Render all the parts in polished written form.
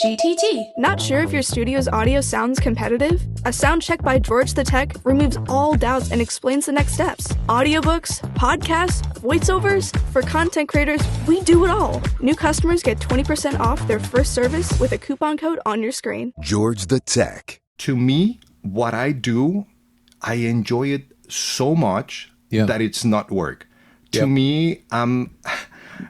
GTT. Not sure if your studio's audio sounds competitive? A sound check by George the Tech removes all doubts and explains the next steps. Audiobooks, podcasts, voiceovers. For content creators, we do it all. New customers get 20% off their first service with a coupon code on your screen. George the Tech. To me, what I do, I enjoy it so much that it's not work. To me,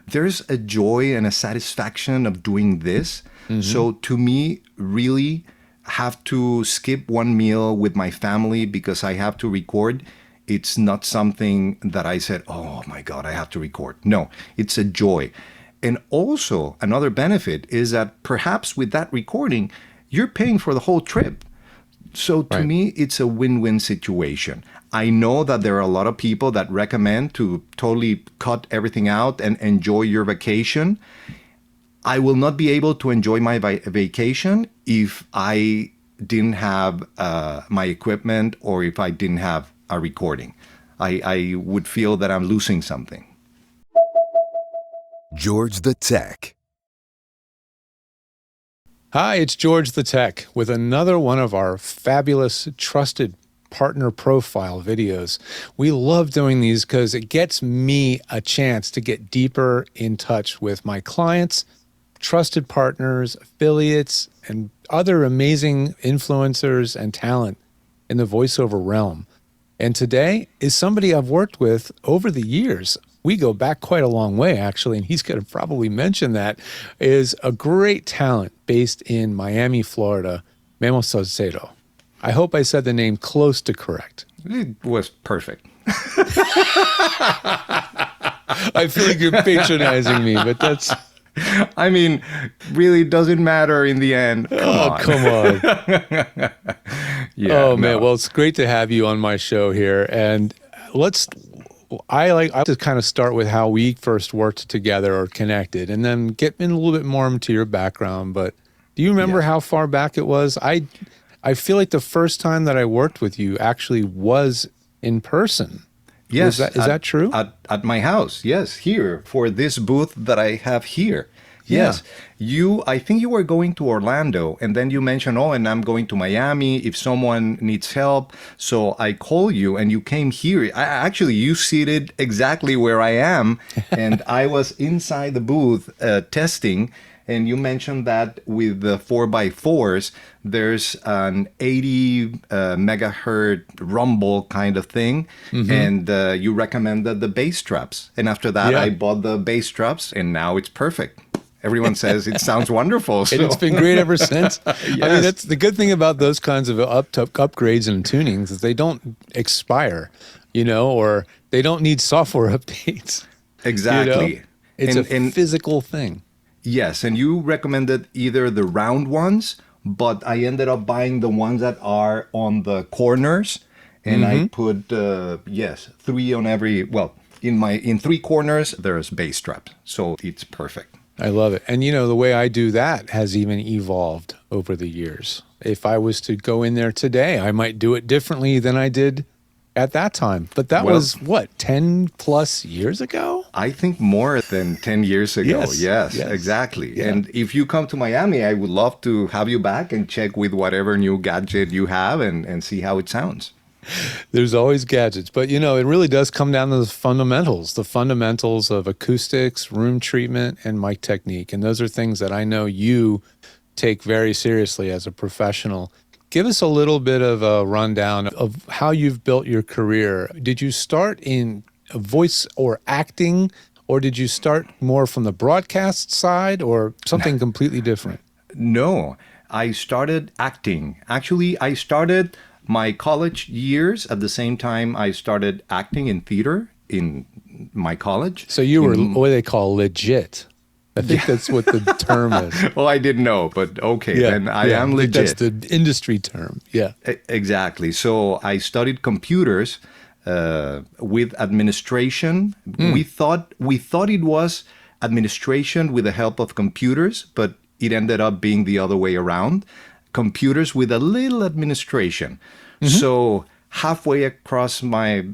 there's a joy and a satisfaction of doing this. So to me, really have to skip one meal with my family because I have to record. It's not something that I said, oh my God, I have to record. No, it's a joy. And also another benefit is that perhaps with that recording, you're paying for the whole trip. So to me, it's a win-win situation. I know that there are a lot of people that recommend to totally cut everything out and enjoy your vacation. I will not be able to enjoy my vacation if I didn't have my equipment or if I didn't have a recording. I would feel that I'm losing something. George the Tech. Hi, it's George the Tech with another one of our fabulous trusted partner profile videos. We love doing these because it gets me a chance to get deeper in touch with my clients, trusted partners, affiliates, and other amazing influencers and talent in the voiceover realm. And today is somebody I've worked with over the years. We go back quite a long way, actually, and he's going to probably mention that, is a great talent based in Miami, Florida, Memo Sauceda. I hope I said the name close to correct. It was perfect. I feel like you're patronizing me, but that's... I mean, really doesn't matter in the end. Come on. Man. Well, it's great to have you on my show here. And I like to kind of start with how we first worked together or connected and then get in a little bit more into your background. But do you remember how far back it was? I feel like the first time that I worked with you actually was in person. Yes. Is that true? At my house. Yes. Here for this booth that I have here. Yes. I think you were going to Orlando and then you mentioned, and I'm going to Miami if someone needs help. So I call you and you came here. You seated exactly where I am. And I was inside the booth testing. And you mentioned that with the 4x4s, there's an 80 megahertz rumble kind of thing. And you recommended the bass traps. And after that, I bought the bass traps and now it's perfect. Everyone says it sounds wonderful. So. And it's been great ever since. Yes. I mean, that's the good thing about those kinds of upgrades and tunings is they don't expire, or they don't need software updates. Exactly. It's a physical thing. Yes, and you recommended either the round ones, but I ended up buying the ones that are on the corners, and I put 3 on every. Well, in 3 corners there's bass straps, so it's perfect. I love it, and the way I do that has even evolved over the years. If I was to go in there today, I might do it differently than I did at that time. But that was, 10 plus years ago? I think more than 10 years ago. Yes, exactly. Yeah. And if you come to Miami, I would love to have you back and check with whatever new gadget you have and see how it sounds. There's always gadgets. But, it really does come down to the fundamentals of acoustics, room treatment, and mic technique. And those are things that I know you take very seriously as a professional. Give us a little bit of a rundown of how you've built your career. Did you start in voice or acting, or did you start more from the broadcast side or something completely different? No, I started acting. Actually, I started my college years at the same time I started acting in theater in my college. So you were what they call legit. I think that's what the term is. Well, I didn't know, but okay, then I am legit. That's the industry term, Exactly. So I studied computers with administration. We thought it was administration with the help of computers, but it ended up being the other way around. Computers with a little administration. So halfway across my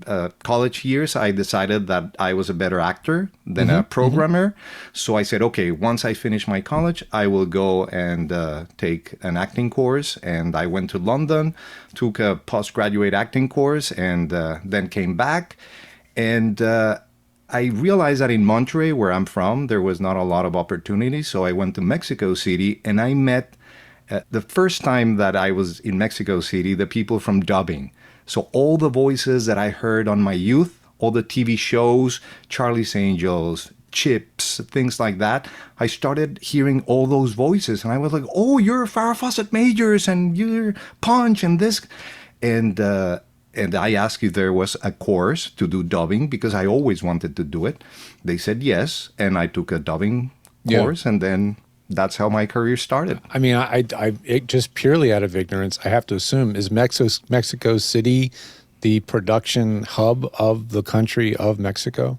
college years, I decided that I was a better actor than a programmer. So I said, okay, once I finish my college, I will go and take an acting course. And I went to London, took a postgraduate acting course, and then came back. And I realized that in Monterrey, where I'm from, there was not a lot of opportunities. So I went to Mexico City, and I met the first time that I was in Mexico City, the people from dubbing. So all the voices that I heard on my youth, all the TV shows, Charlie's Angels, Chips, things like that, I started hearing all those voices. And I was like, oh, you're Farrah Fawcett Majors and you're Punch and this. And I asked if there was a course to do dubbing because I always wanted to do it. They said yes. And I took a dubbing course, and then that's how my career started. I mean, it just purely out of ignorance, I have to assume, is Mexico City the production hub of the country of Mexico?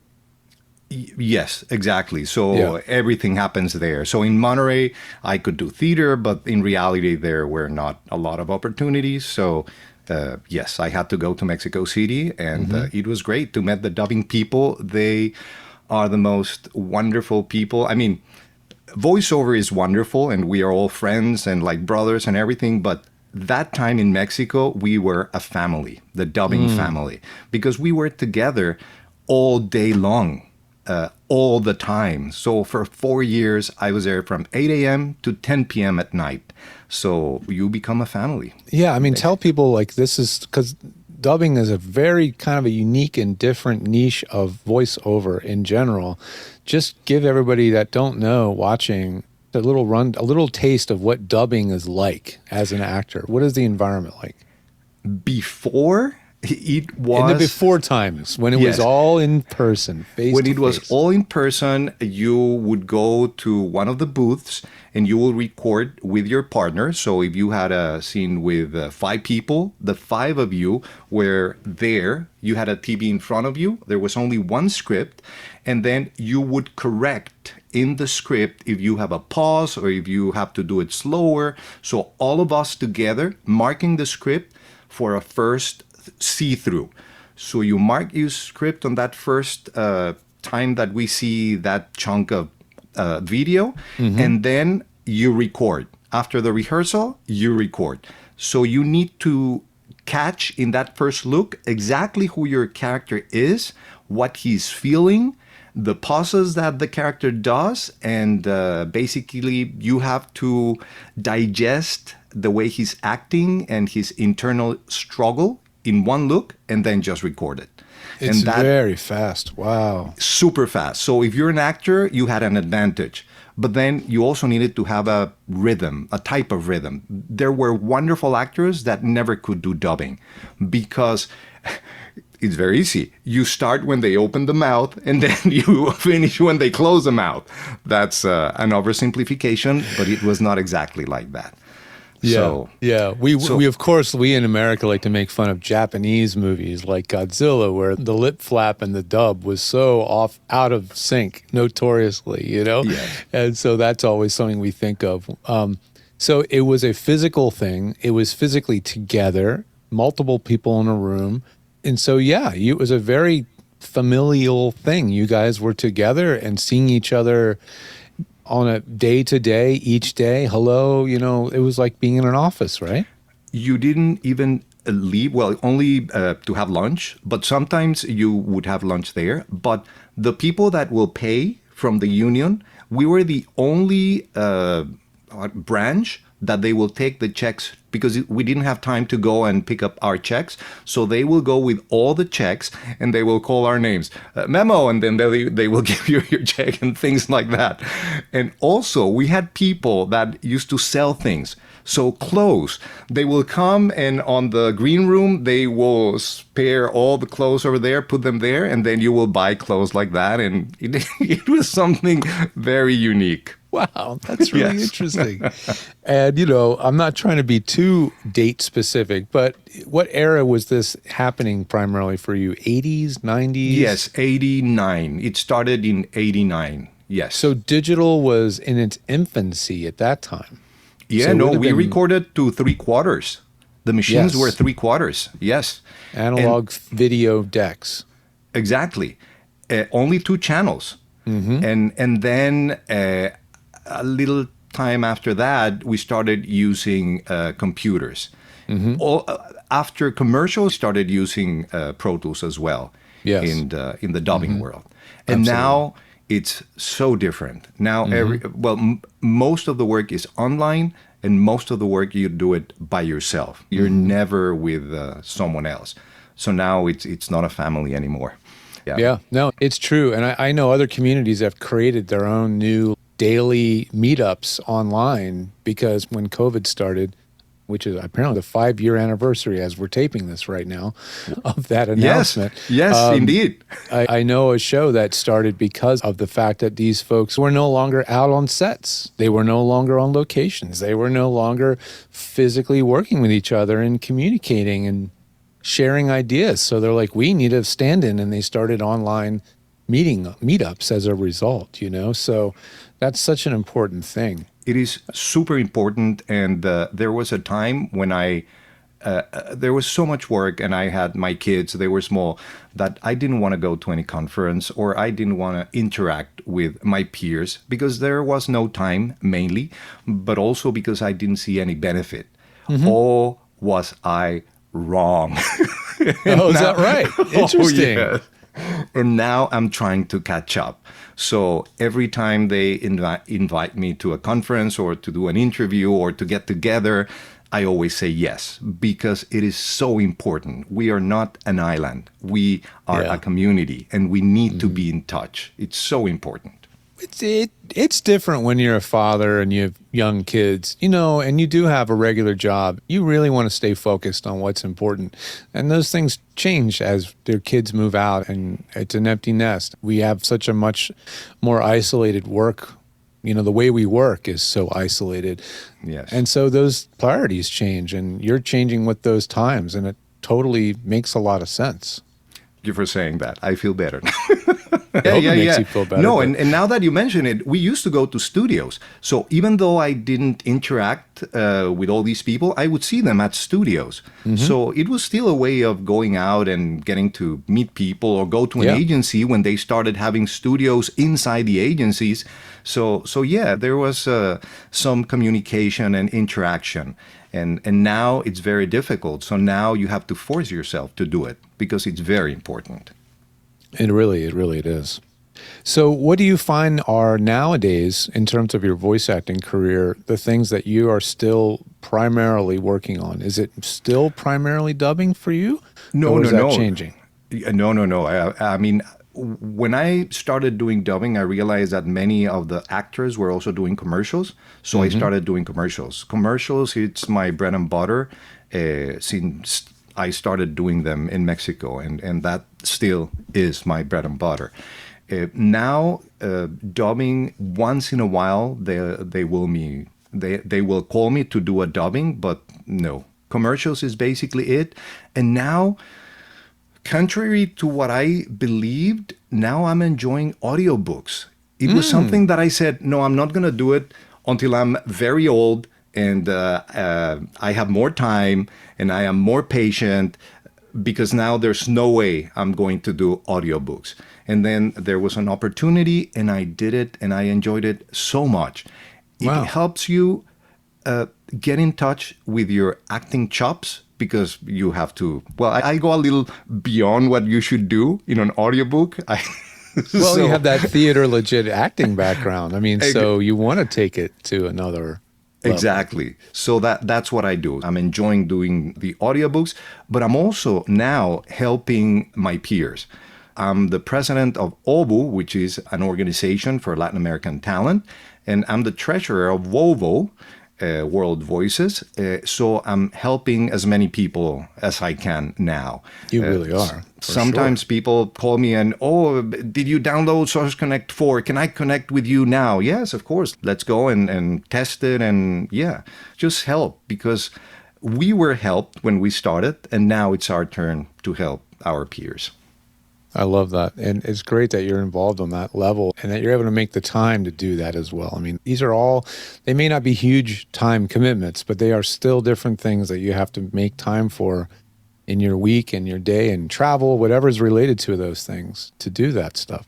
Yes, exactly. So everything happens there. So in Monterrey, I could do theater, but in reality, there were not a lot of opportunities. So yes, I had to go to Mexico City, and it was great to meet the dubbing people. They are the most wonderful people. I mean, voiceover is wonderful, and we are all friends and like brothers and everything. But that time in Mexico, we were a family, the dubbing family, because we were together all day long, all the time. So for 4 years, I was there from 8 a.m. to 10 p.m. at night. So you become a family. Yeah, I mean, tell people like this is because dubbing is a very kind of a unique and different niche of voiceover in general. Just give everybody that don't know watching a little taste of what dubbing is like as an actor. What is the environment like? Before it was in the before times when it was all in person, when it was all in person, you would go to one of the booths and you will record with your partner. So if you had a scene with 5 people, the 5 of you were there. You had a TV in front of you. There was only one script, and then you would correct in the script if you have a pause or if you have to do it slower. So all of us together marking the script for a first see-through. So you mark your script on that first time that we see that chunk of video, and then you record. After the rehearsal, you record. So you need to catch in that first look exactly who your character is, what he's feeling, the pauses that the character does, and basically you have to digest the way he's acting and his internal struggle in one look, and then just record it. It's very fast. Wow. Super fast. So if you're an actor, you had an advantage. But then you also needed to have a rhythm, a type of rhythm. There were wonderful actors that never could do dubbing because it's very easy. You start when they open the mouth, and then you finish when they close the mouth. That's an oversimplification, but it was not exactly like that. Yeah. We of course, we in America like to make fun of Japanese movies like Godzilla, where the lip flap and the dub was so out of sync, notoriously, you know? Yes. And so that's always something we think of. So it was a physical thing. It was physically together, multiple people in a room. And so, it was a very familial thing. You guys were together and seeing each other on a day-to-day, each day, hello, it was like being in an office, right? You didn't even leave, well, only to have lunch, but sometimes you would have lunch there. But the people that will pay from the union, we were the only branch that they will take the checks because we didn't have time to go and pick up our checks. So they will go with all the checks and they will call our names, Memo, and then they will give you your check and things like that. And also we had people that used to sell things. So clothes, they will come and on the green room, they will spare all the clothes over there, put them there, and then you will buy clothes like that. And it was something very unique. Wow, that's really interesting. And, I'm not trying to be too date specific, but what era was this happening primarily for you? 80s, 90s? Yes, 89. It started in 89, yes. So digital was in its infancy at that time. Yeah, so we recorded to 3/4. The machines Yes. were 3/4. Yes. Analog video decks. Exactly. Only 2 channels. And then a little time after that, we started using computers. After commercials, started using Pro Tools as well. Yes. In the dubbing world. And now it's so different. Now most of the work is online, and most of the work you do it by yourself. You're never with someone else. So now it's not a family anymore. Yeah, no, it's true. And I know other communities have created their own new daily meetups online because when COVID started, which is apparently the 5-year anniversary as we're taping this right now of that announcement. Yes, indeed. I know a show that started because of the fact that these folks were no longer out on sets. They were no longer on locations. They were no longer physically working with each other and communicating and sharing ideas. So they're like, we need a stand-in, and they started online meetups as a result, So that's such an important thing. It is super important, and there was a time when there was so much work, and I had my kids, they were small, that I didn't want to go to any conference, or I didn't want to interact with my peers because there was no time, mainly, but also because I didn't see any benefit. Or was I wrong? Is that right? Interesting. Oh, yeah. And now I'm trying to catch up. So every time they invite me to a conference or to do an interview or to get together, I always say yes, because it is so important. We are not an island. We are a community, and we need to be in touch. It's so important. It's different when you're a father and you have young kids, and you do have a regular job. You really want to stay focused on what's important. And those things change as their kids move out and it's an empty nest. We have such a much more isolated work. The way we work is so isolated. Yes. And so those priorities change, and you're changing with those times, and it totally makes a lot of sense. Thank you for saying that. I feel better. Makes you feel better. No, and now that you mention it, we used to go to studios. So even though I didn't interact with all these people, I would see them at studios. So it was still a way of going out and getting to meet people or go to an agency when they started having studios inside the agencies. So there was some communication and interaction. And now it's very difficult. So now you have to force yourself to do it because it's very important. It really is. So what do you find are nowadays, in terms of your voice acting career, the things that you are still primarily working on? Is it still primarily dubbing for you? No, or is that changing? No. I mean, when I started doing dubbing, I realized that many of the actors were also doing commercials. So I started doing commercials. Commercials, it's my bread and butter since I started doing them in Mexico, and that still is my bread and butter. Now, dubbing, once in a while, they will call me to do a dubbing, but no. Commercials is basically it. And now, contrary to what I believed, now I'm enjoying audiobooks. It was something that I said, no, I'm not going to do it until I'm very old and I have more time and I am more patient, because now there's no way I'm going to do audiobooks. And then there was an opportunity and I did it and I enjoyed it so much. Wow. It helps you get in touch with your acting chops, because you have to, well, I go a little beyond what you should do in an audiobook. Well, you have that theater legit acting background. I mean, so you want to take it to another level. Exactly. So that's what I do. I'm enjoying doing the audiobooks, but I'm also now helping my peers. I'm the president of OVU, which is an organization for Latin American talent, and I'm the treasurer of WOVO, World Voices. So I'm helping as many people as I can now. You really are. Sometimes people call me and, did you download Source Connect 4? Can I connect with you now? Yes, of course. Let's go and test it and just help, because we were helped when we started and now it's our turn to help our peers. I love that. And it's great that you're involved on that level and that you're able to make the time to do that as well. I mean, these are all, they may not be huge time commitments, but they are still different things that you have to make time for in your week and your day and travel, whatever is related to those things to do that stuff.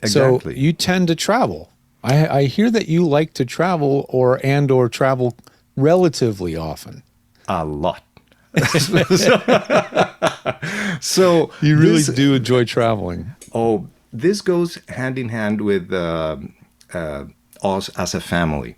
Exactly. So you tend to travel. I hear that you like to travel or travel relatively often. A lot. So you really do enjoy traveling. Oh, this goes hand in hand with us as a family.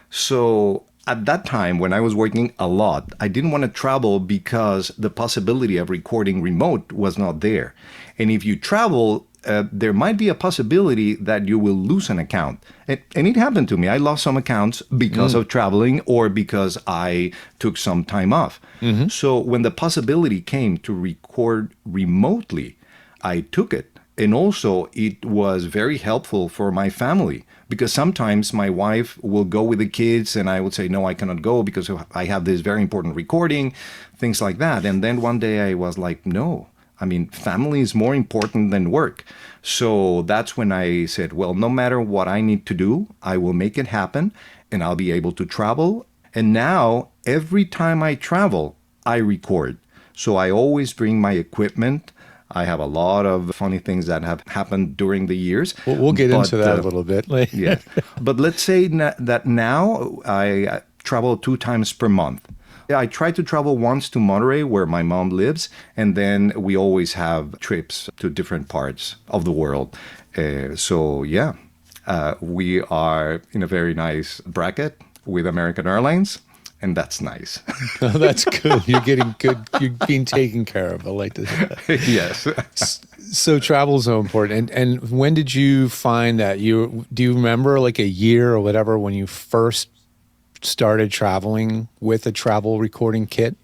So at that time, when I was working a lot, I didn't want to travel because the possibility of recording remote was not there. And if you travel, there might be a possibility that you will lose an account. And it happened to me. I lost some accounts because of traveling or because I took some time off. Mm-hmm. So when the possibility came to record remotely, I took it. And also, it was very helpful for my family because sometimes my wife will go with the kids and I would say, no, I cannot go because I have this very important recording, things like that. And then one day I was like, no. I mean, family is more important than work. So that's when I said, well, no matter what I need to do, I will make it happen and I'll be able to travel. And now, every time I travel, I record. So I always bring my equipment. I have a lot of funny things that have happened during the years. We'll get into that a little bit later. Yeah. But let's say that now I travel 2 times per month. I try to travel once to Monterey, where my mom lives, and then we always have trips to different parts of the world. We are in a very nice bracket with American Airlines, and that's nice. Oh, that's good. You're getting good. You're being taken care of. I like to say that. Yes. So travel is so important. And when did you find that? Do you remember like a year or whatever when you first started traveling with a travel recording kit?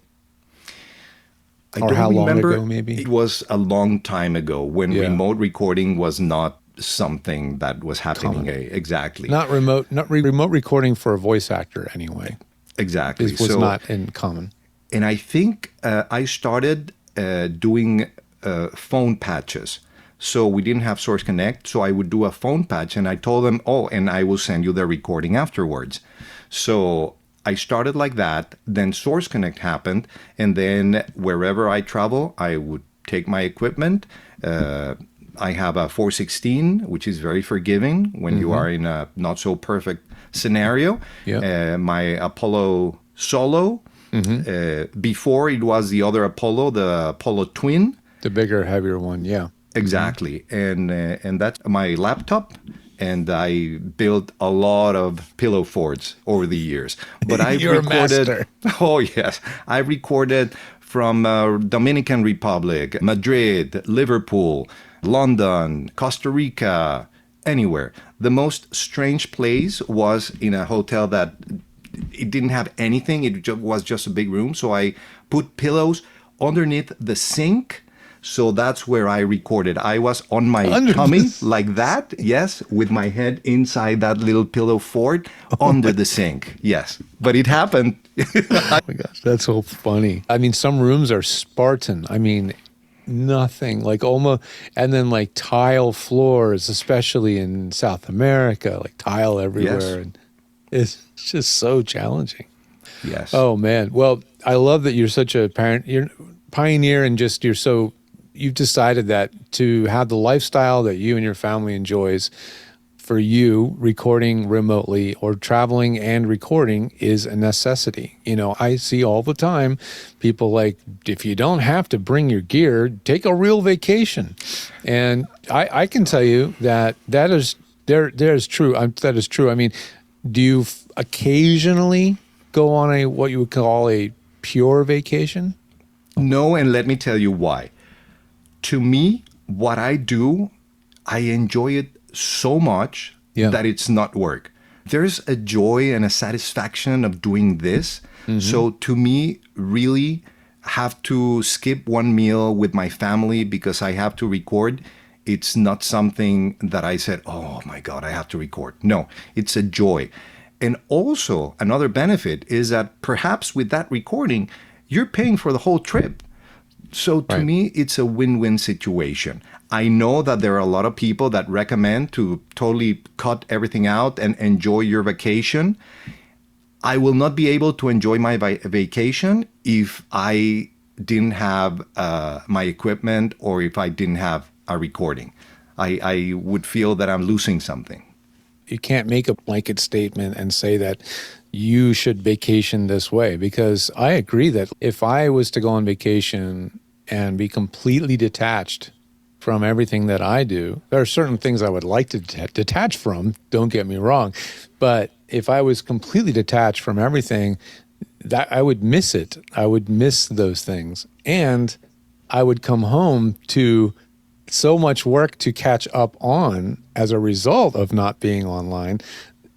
Or how long ago, maybe? It was a long time ago when remote recording was not something that was happening. Exactly. Not remote recording for a voice actor anyway. Exactly. It was not in common. And I think I started doing phone patches. So we didn't have Source Connect, so I would do a phone patch and I told them, and I will send you the recording afterwards. So I started like that, then Source Connect happened, and then wherever I travel, I would take my equipment. I have a 416, which is very forgiving when you are in a not so perfect scenario. Yeah. My Apollo Solo, before it was the other Apollo, the Apollo Twin. The bigger, heavier one, yeah. Exactly. And that's my laptop. And I built a lot of pillow forts over the years. But I recorded. Master. Oh yes, I recorded from Dominican Republic, Madrid, Liverpool, London, Costa Rica, anywhere. The most strange place was in a hotel that it didn't have anything. It was just a big room. So I put pillows underneath the sink. So that's where I recorded. I was on my tummy like that, yes, with my head inside that little pillow fort under the sink, yes. But it happened. Oh my gosh, that's so funny. I mean, some rooms are Spartan. I mean, nothing, like almost, and then like tile floors, especially in South America, like tile everywhere. Yes. And it's just so challenging. Yes. Oh man. Well, I love that you're such a pioneer and just you've decided that to have the lifestyle that you and your family enjoys, for you, recording remotely or traveling and recording is a necessity. You know, I see all the time people like, if you don't have to bring your gear, take a real vacation. And I can tell you that is true. That is true. I mean, do you occasionally go on what you would call a pure vacation? No, and let me tell you why. To me, what I do, I enjoy it so much that it's not work. There's a joy and a satisfaction of doing this. Mm-hmm. So to me, really have to skip one meal with my family because I have to record. It's not something that I said, oh my God, I have to record. No, it's a joy. And also another benefit is that perhaps with that recording, you're paying for the whole trip. So to me, it's a win-win situation. I know that there are a lot of people that recommend to totally cut everything out and enjoy your vacation. I will not be able to enjoy my vacation if I didn't have my equipment or if I didn't have a recording. I would feel that I'm losing something. You can't make a blanket statement and say that you should vacation this way, because I agree that if I was to go on vacation and be completely detached from everything that I do, there are certain things I would like to detach from, don't get me wrong, but if I was completely detached from everything, that I would miss it. I would miss those things. And I would come home to so much work to catch up on as a result of not being online.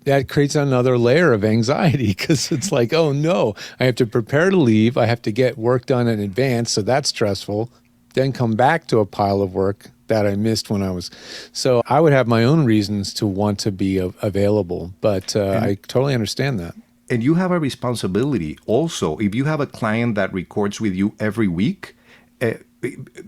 That creates another layer of anxiety, because it's like, oh no, I have to prepare to leave. I have to get work done in advance. So that's stressful. Then come back to a pile of work that I missed when I was. So I would have my own reasons to want to be available, but I totally understand that. And you have a responsibility also. If you have a client that records with you every week,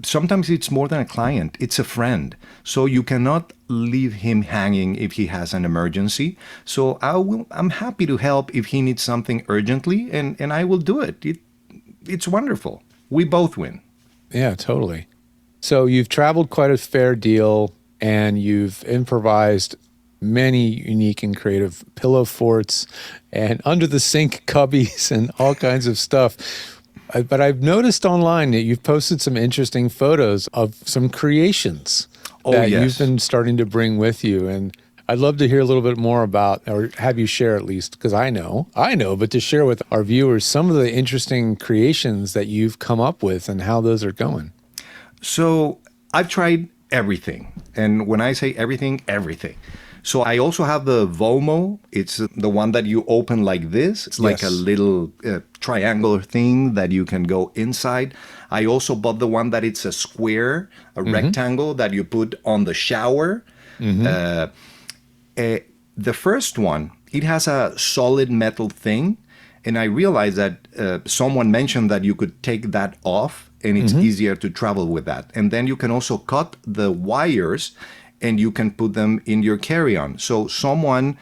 sometimes it's more than a client, it's a friend. So you cannot leave him hanging if he has an emergency. So I'm happy to help if he needs something urgently, and I will do it. It's wonderful. We both win. Yeah, totally. So you've traveled quite a fair deal, and you've improvised many unique and creative pillow forts and under the sink cubbies and all kinds of stuff. But I've noticed online that you've posted some interesting photos of some creations that you've been starting to bring with you. And I'd love to hear a little bit more about, or have you share at least, because I know, but to share with our viewers some of the interesting creations that you've come up with and how those are going. So I've tried everything. And when I say everything, everything. So I also have the Vomo. It's the one that you open like this. It's like a little triangular thing that you can go inside. I also bought the one that it's a square, a rectangle that you put on the shower. The first one, it has a solid metal thing. And I realized that someone mentioned that you could take that off and it's easier to travel with that. And then you can also cut the wires and you can put them in your carry-on. So someone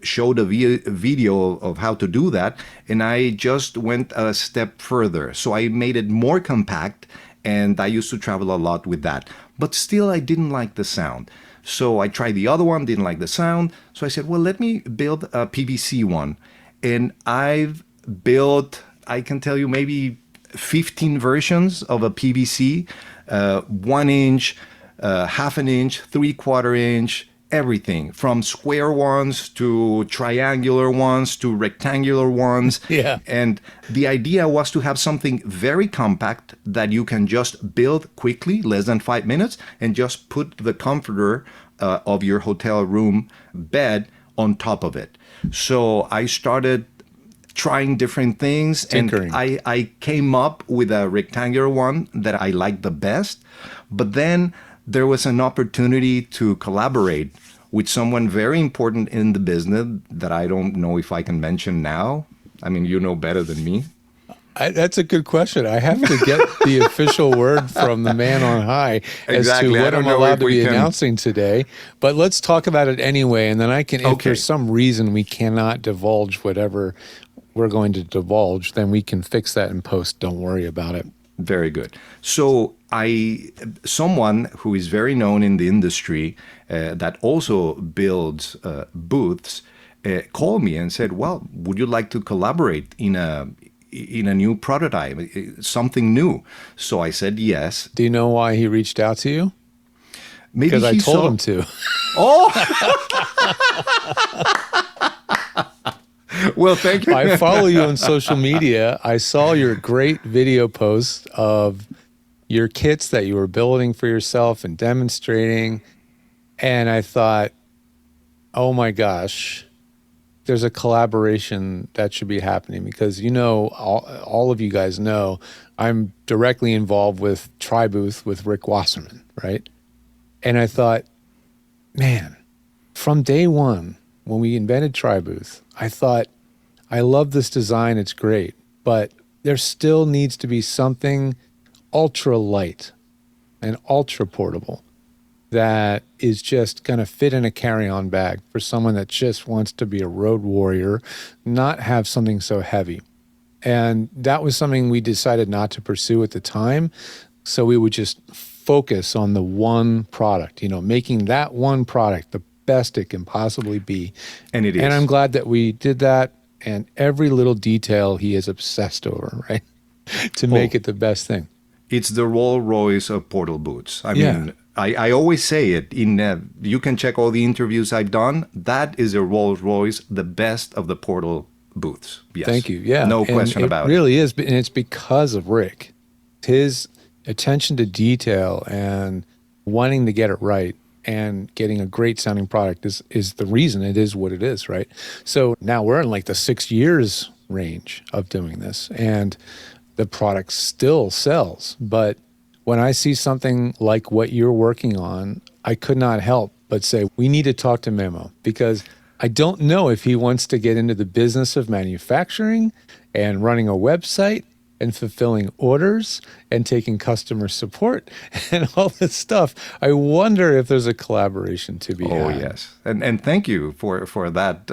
showed a video of how to do that, and I just went a step further. So I made it more compact, and I used to travel a lot with that. But still, I didn't like the sound. So I tried the other one, didn't like the sound. So I said, well, let me build a PVC one. And I've built, I can tell you, maybe 15 versions of a PVC, 1 inch, half an inch, 3/4 inch, everything from square ones to triangular ones to rectangular ones. Yeah. And the idea was to have something very compact that you can just build quickly, less than 5 minutes, and just put the comforter of your hotel room bed on top of it. So I started trying different things, Tinkering. And I came up with a rectangular one that I liked the best. But then there was an opportunity to collaborate with someone very important in the business that I don't know if I can mention now. I mean, you know better than me. That's a good question. I have to get the official word from the man on high as Exactly. to I what don't I'm know allowed if to we be can- announcing today. But let's talk about it anyway, and then I can, if Okay. there's some reason we cannot divulge whatever we're going to divulge, then we can fix that in post. Don't worry about it. Very good. So someone who is very known in the industry that also builds booths called me and said, well, would you like to collaborate in a new prototype, something new? So I said yes. Do you know why he reached out to you? Maybe Because I he told saw- him to. Oh! Well, thank you. I follow you on social media. I saw your great video post of your kits that you were building for yourself and demonstrating. And I thought, oh my gosh, there's a collaboration that should be happening, because, you know, all of you guys know I'm directly involved with TriBooth with Rick Wasserman, right? And I thought, man, from day one, when we invented TriBooth, I thought, I love this design, it's great, but there still needs to be something ultra light and ultra portable that is just going to fit in a carry-on bag for someone that just wants to be a road warrior, not have something so heavy. And that was something we decided not to pursue at the time. So we would just focus on the one product, making that one product the best it can possibly be. And it is. And I'm glad that we did that. And every little detail he is obsessed over, right? To make it the best thing. It's the Rolls Royce of portal boots. I mean, I always say it. You can check all the interviews I've done. That is a Rolls Royce, the best of the portal booths. Yes. Thank you. Yeah. No question about it. It really is. And it's because of Rick. His attention to detail and wanting to get it right and getting a great sounding product is the reason it is what it is, right? So now we're in like the 6 years range of doing this, and the product still sells. But when I see something like what you're working on, I could not help but say, we need to talk to Memo, because I don't know if he wants to get into the business of manufacturing and running a website and fulfilling orders and taking customer support and all this stuff. I wonder if there's a collaboration to be had. Oh, yes. And thank you for that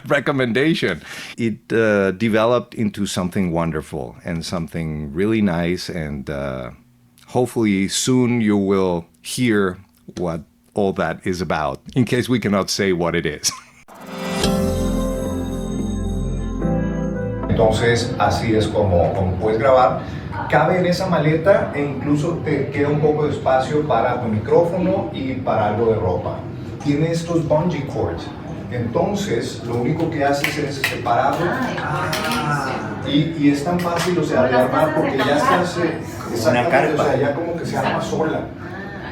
recommendation. It developed into something wonderful and something really nice. And hopefully soon you will hear what all that is about, in case we cannot say what it is. Entonces, así es como puedes grabar. Cabe en esa maleta e incluso te queda un poco de espacio para tu micrófono y para algo de ropa. Tiene estos bungee cords. Entonces, lo único que haces es separarlo. Y es tan fácil, o sea, de armar, porque ya se hace exactamente, o sea, ya como que se arma sola.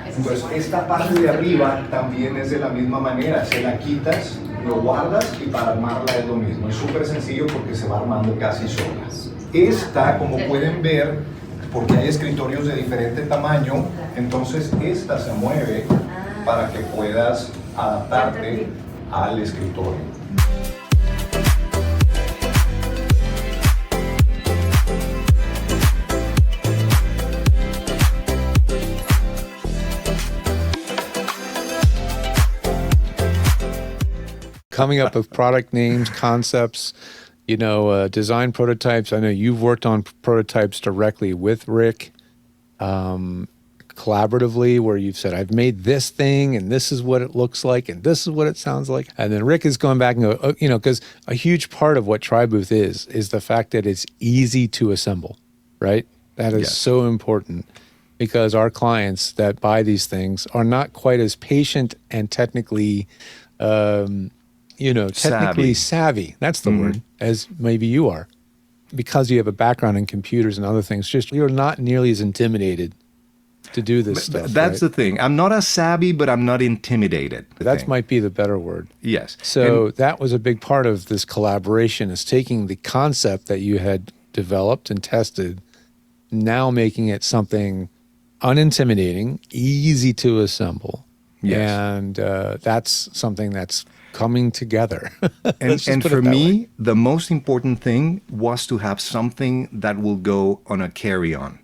Entonces, esta parte de arriba también es de la misma manera. Se la quitas, lo guardas y para armarla es lo mismo. Es súper sencillo porque se va armando casi sola. Esta, como pueden ver, porque hay escritorios de diferente tamaño, entonces esta se mueve para que puedas adaptarte al escritorio. Coming up with product names, concepts, design prototypes. I know you've worked on prototypes directly with Rick, collaboratively, where you've said, I've made this thing and this is what it looks like and this is what it sounds like. And then Rick is going back and go, because a huge part of what TriBooth is the fact that it's easy to assemble, right? That is so important, because our clients that buy these things are not quite as patient and technically savvy. That's the word, as maybe you are. Because you have a background in computers and other things, just you're not nearly as intimidated to do this stuff. That's the thing. I'm not as savvy, but I'm not intimidated. That might be the better word. Yes. So that was a big part of this collaboration, is taking the concept that you had developed and tested, now making it something unintimidating, easy to assemble. Yes. And that's something that's coming together. And for me, the most important thing was to have something that will go on a carry-on.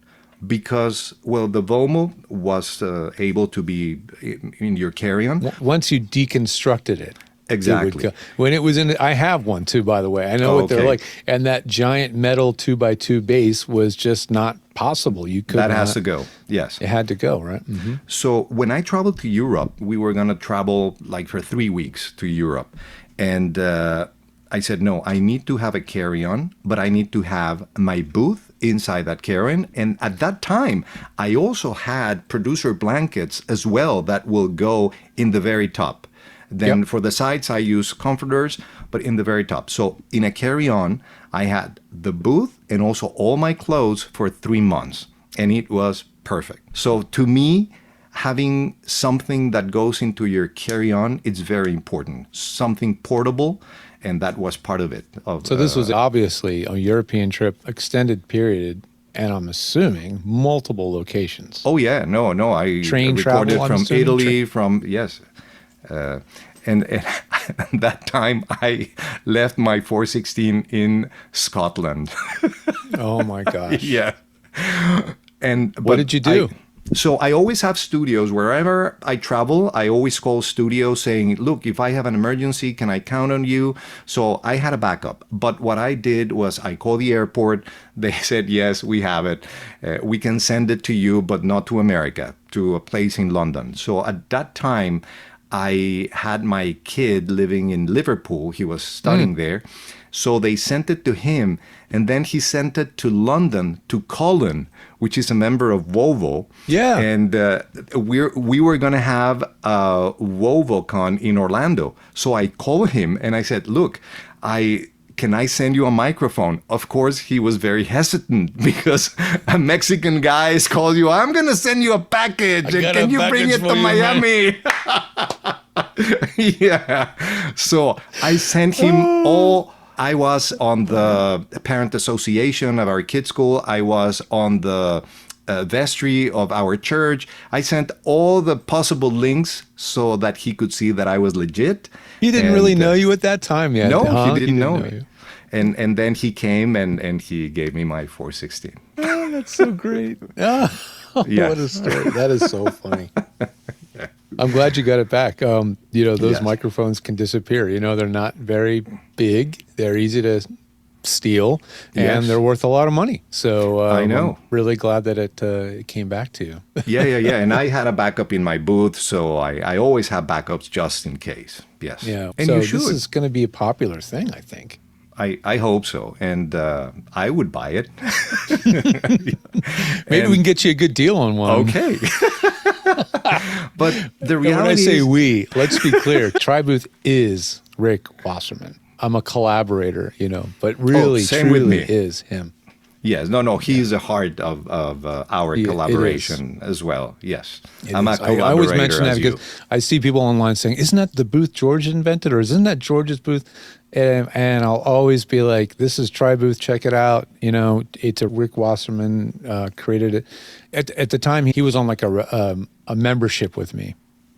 Because, the Vomo was able to be in your carry-on. Once you deconstructed it. Exactly. When it was I have one too, by the way. I know what they're like. And that giant metal 2x2 base was just not possible. You could That has to go, yes. It had to go, right? Mm-hmm. So when I traveled to Europe, we were going to travel like for 3 weeks to Europe. And I said, no, I need to have a carry-on, but I need to have my booth inside that carry-on. And at that time, I also had producer blankets as well that will go in the very top. Then for the sides, I use comforters, but in the very top. So in a carry-on, I had the booth and also all my clothes for 3 months. And it was perfect. So to me, having something that goes into your carry-on, it's very important. Something portable, and that was part of it. So this was obviously a European trip, extended period, and I'm assuming multiple locations. Oh, yeah. No. I Train recorded travel, from Italy, yes. And at that time, I left my 416 in Scotland. Oh, my gosh. Yeah. What did you do? So I always have studios. Wherever I travel, I always call studios saying, look, if I have an emergency, can I count on you? So I had a backup. But what I did was I called the airport. They said, yes, we have it. We can send it to you, but not to America, to a place in London. So at that time, I had my kid living in Liverpool. He was studying there. So they sent it to him, and then he sent it to London to Colin, which is a member of OVU. Yeah. And we were going to have a WovoCon in Orlando. So I called him and I said, look, can I send you a microphone? Of course, he was very hesitant because a Mexican guy has called you, I'm going to send you a package. And can you bring it to Miami? Yeah. So I sent him all. I was on the parent association of our kids' school. I was on the vestry of our church. I sent all the possible links so that he could see that I was legit. He didn't really know you at that time yet. No, he didn't know me. And then he came and he gave me my 416. Oh, that's so great. Oh, yes. What a story. That is so funny. I'm glad you got it back. Those yes. microphones can disappear. They're not very big. They're easy to steal, and they're worth a lot of money. So I know. I'm really glad that it came back to you. Yeah. And I had a backup in my booth, so I always have backups just in case. Yes. Yeah. And so you should. This is going to be a popular thing, I think. I hope so, and I would buy it. Maybe we can get you a good deal on one. Okay. But the reality when I say is, we, let's be clear. TriBooth is Rick Wasserman. I'm a collaborator, but really, truly is him. Yes, no, he's the heart of our collaboration as well. Yes, I'm a collaborator. I always mention that because because I see people online saying, "Isn't that the booth George invented, or isn't that George's booth?" And I'll always be like, "This is TriBooth. Check it out." It's a Rick Wasserman created it. At the time, he was on like a membership with me.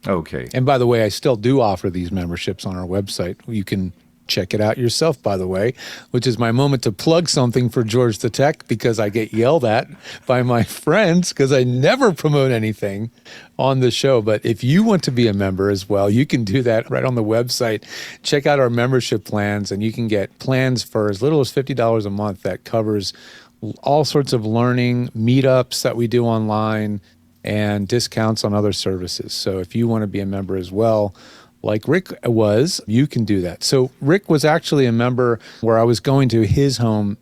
Okay. And by the way, I still do offer these memberships on our website. You can check it out yourself, by the way, which is my moment to plug something for George the Tech, because I get yelled at by my friends because I never promote anything on the show. But if you want to be a member as well, you can do that right on the website. Check out our membership plans, and you can get plans for as little as $50 a month that covers all sorts of learning, meetups that we do online, and discounts on other services. So if you want to be a member as well, like Rick was, you can do that. So Rick was actually a member where I was going to his home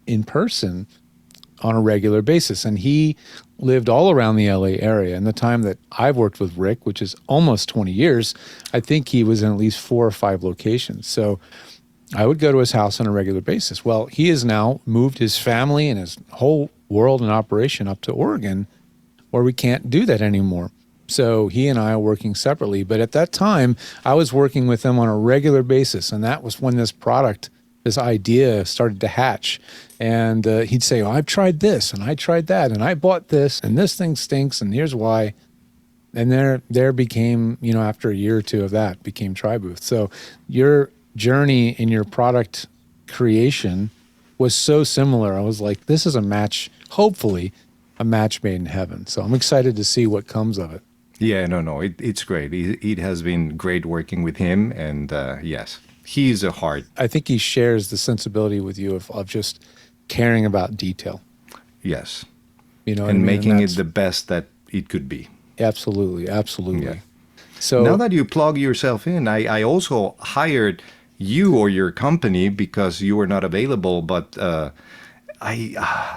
in person on a regular basis. And he lived all around the LA area. And the time that I've worked with Rick, which is almost 20 years, I think he was in at least 4 or 5 locations. So I would go to his house on a regular basis. Well, he has now moved his family and his whole world and operation up to Oregon, where we can't do that anymore. So he and I are working separately. But at that time, I was working with him on a regular basis. And that was when this idea started to hatch. And he'd say, oh, I've tried this and I tried that and I bought this and this thing stinks and here's why. And there became, after a year or two of that, became TriBooth. So your journey in your product creation was so similar. I was like, this is a match, hopefully, a match made in heaven. So I'm excited to see what comes of it. Yeah, no, it's great. It has been great working with him, and yes, he's a heart. I think he shares the sensibility with you of just caring about detail. Yes. And making it the best that it could be. Absolutely. Yeah. So now that you plug yourself in, I also hired you or your company because you were not available, but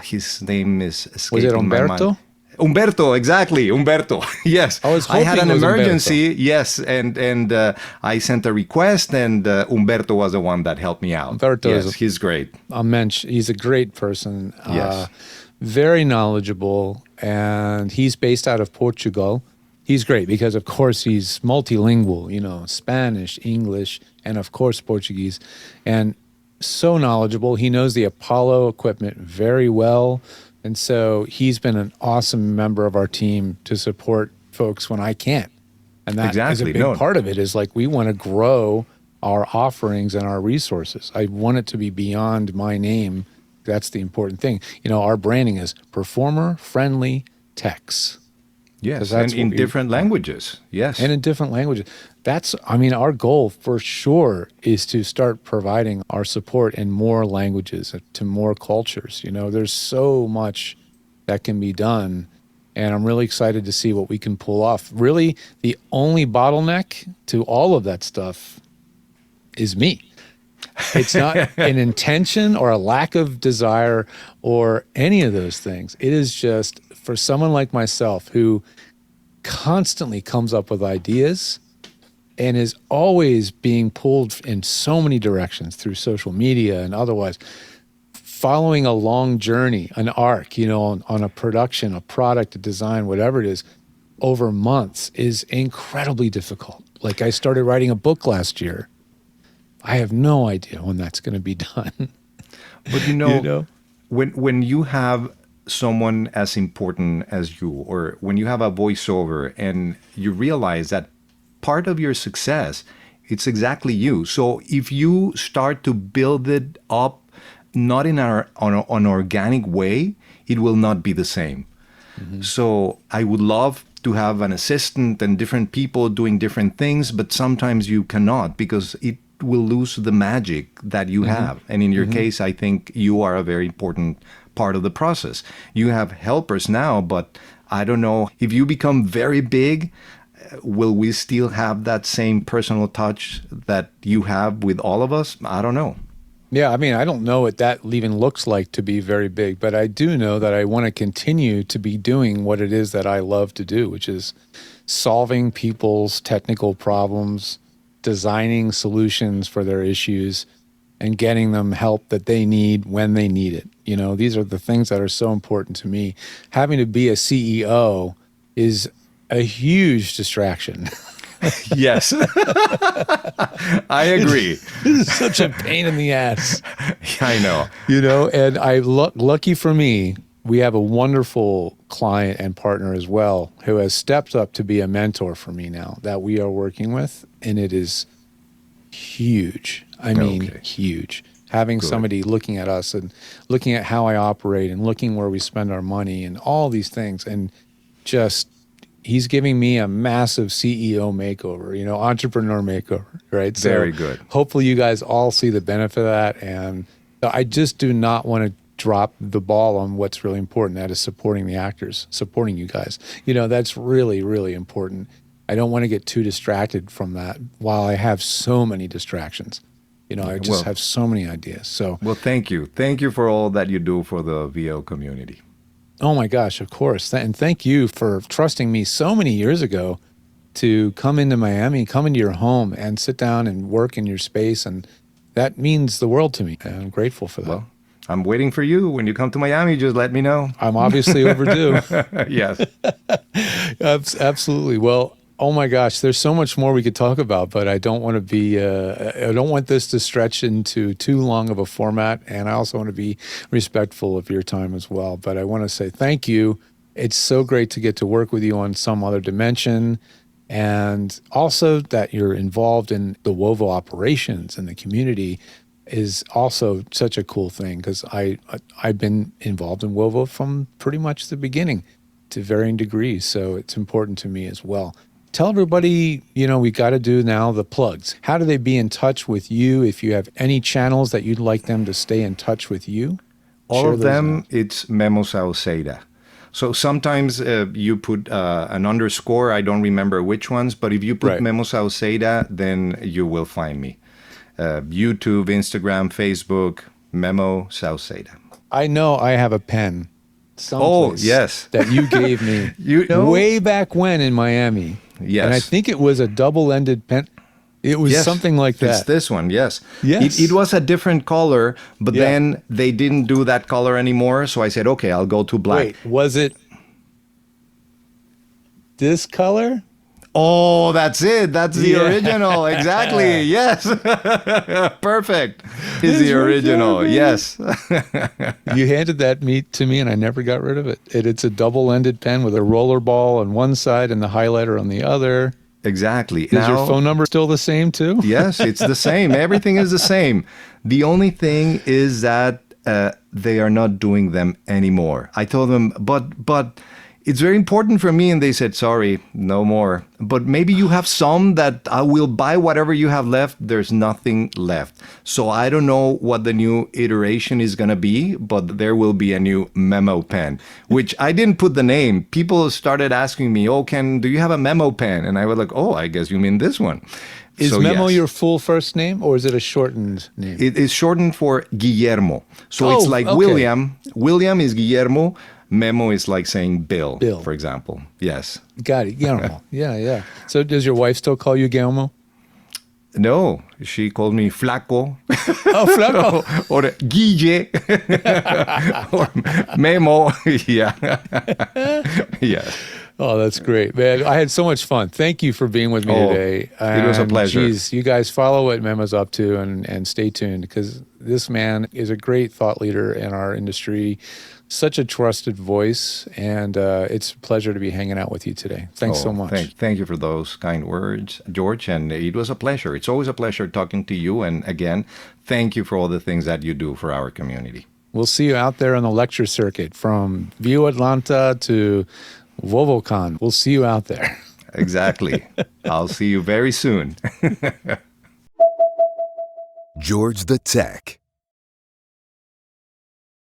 his name is escaping my mind. Umberto, exactly. Umberto. Yes. I had an emergency. Umberto. Yes. And I sent a request, and Umberto was the one that helped me out. Umberto he's great. He's a great person. Yes. Very knowledgeable. And he's based out of Portugal. He's great because, of course, he's multilingual, Spanish, English, and, of course, Portuguese. And so knowledgeable. He knows the Apollo equipment very well. And so he's been an awesome member of our team to support folks when I can't. And that is a big part of it is like we want to grow our offerings and our resources. I want it to be beyond my name. That's the important thing. Our branding is performer-friendly techs. Yes, and in different languages. Yes. And in different languages. Our goal for sure is to start providing our support in more languages, to more cultures. There's so much that can be done, and I'm really excited to see what we can pull off. Really, the only bottleneck to all of that stuff is me. It's not an intention or a lack of desire or any of those things. It is just for someone like myself who constantly comes up with ideas and is always being pulled in so many directions through social media and otherwise, following a long journey, an arc, on a production, a product, a design, whatever it is, over months is incredibly difficult. Like I started writing a book last year. I have no idea when that's going to be done. But when you have someone as important as you, or when you have a voiceover and you realize that part of your success, it's exactly you. So if you start to build it up, not in an organic way, it will not be the same. Mm-hmm. So I would love to have an assistant and different people doing different things, but sometimes you cannot because it will lose the magic that you have. And in your case, I think you are a very important part of the process. You have helpers now, but I don't know if you become very big, will we still have that same personal touch that you have with all of us? I don't know. Yeah, I don't know what that even looks like to be very big, but I do know that I want to continue to be doing what it is that I love to do, which is solving people's technical problems, designing solutions for their issues, and getting them help that they need when they need it. These are the things that are so important to me. Having to be a CEO is a huge distraction. Yes. I agree. This is such a pain in the ass. I know. And lucky for me, we have a wonderful client and partner as well who has stepped up to be a mentor for me now that we are working with. And it is huge. Huge. Having somebody looking at us and looking at how I operate and looking where we spend our money and all these things. And just, he's giving me a massive CEO makeover, entrepreneur makeover, right? Very good. Hopefully you guys all see the benefit of that. And I just do not want to drop the ball on what's really important. That is supporting the actors, supporting you guys. That's really, really important. I don't want to get too distracted from that while I have so many distractions. I just have so many ideas. So, well, thank you. Thank you for all that you do for the VO community. Oh my gosh, of course. And thank you for trusting me so many years ago to come into Miami, come into your home and sit down and work in your space. And that means the world to me. And I'm grateful for that. Well, I'm waiting for you. When you come to Miami, just let me know. I'm obviously overdue. Yes. Absolutely. Well, oh my gosh, there's so much more we could talk about, but I don't want to be, I don't want this to stretch into too long of a format. And I also want to be respectful of your time as well. But I want to say thank you. It's so great to get to work with you on some other dimension. And also that you're involved in the WOVO operations and the community is also such a cool thing because I've been involved in WOVO from pretty much the beginning to varying degrees. So it's important to me as well. Tell everybody, we got to do now the plugs. How do they be in touch with you? If you have any channels that you'd like them to stay in touch with you? All of them, it's Memo Sauceda. So sometimes you put an underscore. I don't remember which ones, but if you put Memo Sauceda, then you will find me. YouTube, Instagram, Facebook, Memo Sauceda. I know I have a pen. Oh, yes. That you gave me way back when in Miami. Yes. And I think it was a double-ended pen. It was something like that. It's this one, yes. Yes. It was a different color, but then they didn't do that color anymore. So I said, okay, I'll go to black. Wait, was it this color? Oh, that's it. That's the original. Exactly. Yes. Perfect. Is the original. Yes. You handed that to me and I never got rid of it. It's a double-ended pen with a roller ball on one side and the highlighter on the other. Exactly. Is your phone number still the same too? Yes, it's the same. Everything is the same. The only thing is that they are not doing them anymore. I told them, but it's very important for me. And they said, sorry, no more. But maybe you have some that I will buy whatever you have left. There's nothing left. So I don't know what the new iteration is going to be, but there will be a new Memo pen, which I didn't put the name. People started asking me, do you have a Memo pen? And I was like, I guess you mean this one. Is Memo your full first name, or is it a shortened name? It is shortened for Guillermo. So it's like okay. William. William is Guillermo. Memo is like saying Bill, for example. Yes. Got it. Guillermo. Yeah. So does your wife still call you Guillermo? No, she called me Flaco. Oh, Flaco. Or Guille. Or Memo. Yeah. Oh, that's great, man. I had so much fun. Thank you for being with me today. It was a pleasure. Geez, you guys follow what Memo's up to and stay tuned, because this man is a great thought leader in our industry, such a trusted voice, and it's a pleasure to be hanging out with you today. Thanks so much. Thank you for those kind words, George, and it was a pleasure. It's always a pleasure talking to you, and again, thank you for all the things that you do for our community. We'll see you out there on the lecture circuit, from View Atlanta to Vovocon. We'll see you out there. Exactly. I'll see you very soon. George the Tech.